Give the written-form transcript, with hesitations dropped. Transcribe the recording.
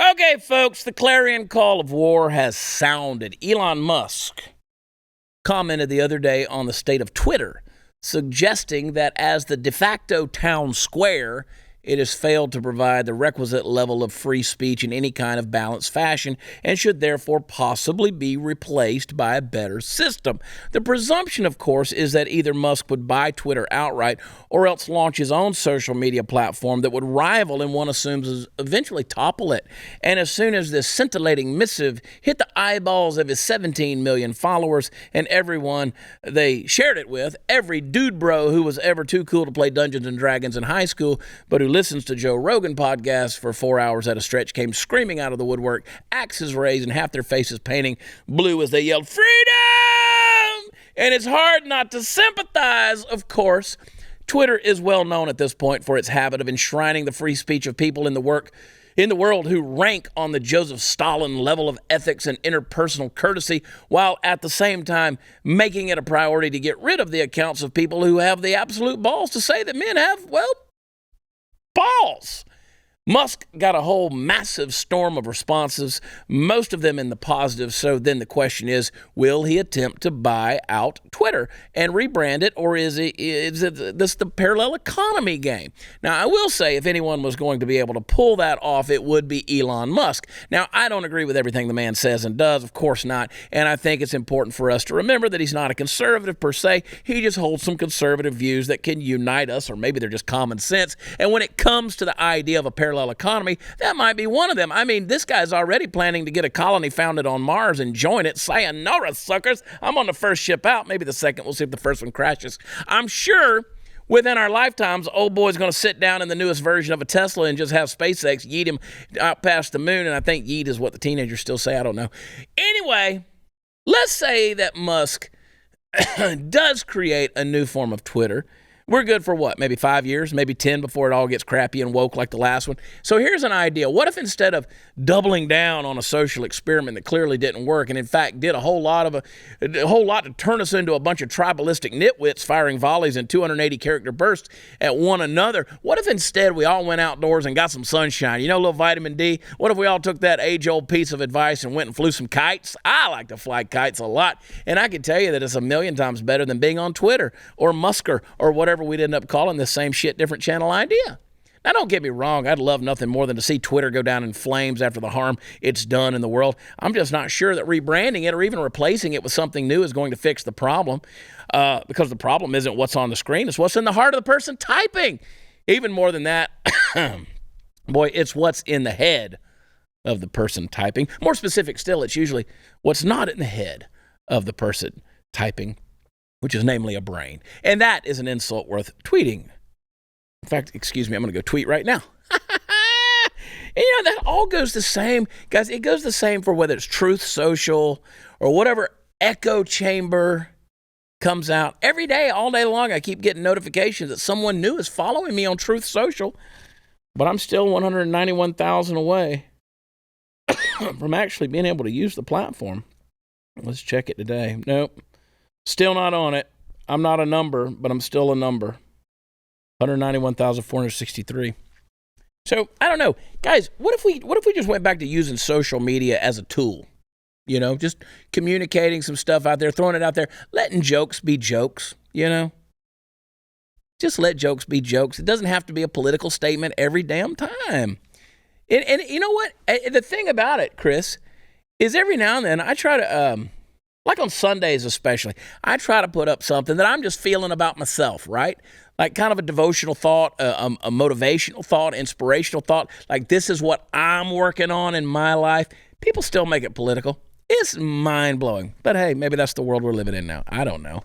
Okay, folks, the clarion call of war has sounded. Elon Musk commented the other day on the state of Twitter, suggesting that as the de facto town square, it has failed to provide the requisite level of free speech in any kind of balanced fashion and should therefore possibly be replaced by a better system. The presumption, of course, is that either Musk would buy Twitter outright or else launch his own social media platform that would rival and one assumes eventually topple it. And as soon as this scintillating missive hit the eyeballs of his 17 million followers and everyone they shared it with, every dude bro who was ever too cool to play Dungeons and Dragons in high school but who listens to Joe Rogan podcasts for 4 hours at a stretch came screaming out of the woodwork, axes raised, and half their faces painting blue as they yelled, "Freedom!" And it's hard not to sympathize, of course. Twitter is well known at this point for its habit of enshrining the free speech of people in the world who rank on the Joseph Stalin level of ethics and interpersonal courtesy, while at the same time making it a priority to get rid of the accounts of people who have the absolute balls to say that men have, well, balls. Musk got a whole massive storm of responses, most of them in the positive. So then the question is, will he attempt to buy out Twitter and rebrand it, or is it this the parallel economy game? Now, I will say, if anyone was going to be able to pull that off, it would be Elon Musk. Now, I don't agree with everything the man says and does, of course not, and I think it's important for us to remember that he's not a conservative per se. He just holds some conservative views that can unite us, or maybe they're just common sense. And when it comes to the idea of a parallel economy, that might be one of them. I mean, this guy's already planning to get a colony founded on Mars and join it. Sayonara, suckers. I'm on the first ship out, maybe the second. We'll see if the first one crashes. I'm sure within our lifetimes, old boy's going to sit down in the newest version of a Tesla and just have SpaceX yeet him out past the moon. And I think yeet is what the teenagers still say. I don't know. Anyway, let's say that Musk does create a new form of Twitter. We're good for what? Maybe 5 years, maybe 10 before it all gets crappy and woke like the last one. So here's an idea. What if instead of doubling down on a social experiment that clearly didn't work and in fact did a whole lot to turn us into a bunch of tribalistic nitwits firing volleys in 280 character bursts at one another? What if instead we all went outdoors and got some sunshine? You know, a little vitamin D? What if we all took that age-old piece of advice and went and flew some kites? I like to fly kites a lot, and I can tell you that it's a million times better than being on Twitter or Musker or whatever we'd end up calling this same shit, different channel idea. Now, don't get me wrong. I'd love nothing more than to see Twitter go down in flames after the harm it's done in the world. I'm just not sure that rebranding it or even replacing it with something new is going to fix the problem, because the problem isn't what's on the screen. It's what's in the heart of the person typing. Even more than that, boy, it's what's in the head of the person typing. More specific still, it's usually what's not in the head of the person typing, which is namely a brain. And that is an insult worth tweeting. In fact, excuse me, I'm going to go tweet right now. And you know, that all goes the same. Guys, it goes the same for whether it's Truth Social or whatever echo chamber comes out. Every day, all day long, I keep getting notifications that someone new is following me on Truth Social, but I'm still 191,000 away from actually being able to use the platform. Let's check it today. Nope. Still not on it. I'm not a number, but I'm still a number. 191,463. So, I don't know. Guys, what if we just went back to using social media as a tool? You know, just communicating some stuff out there, throwing it out there, letting jokes be jokes, you know? Just let jokes be jokes. It doesn't have to be a political statement every damn time. And you know what? The thing about it, Chris, is every now and then I try to... like on Sundays especially, I try to put up something that I'm just feeling about myself, right? Like kind of a devotional thought, a motivational thought, inspirational thought. Like, this is what I'm working on in my life. People still make it political. It's mind-blowing. But hey, maybe that's the world we're living in now. I don't know.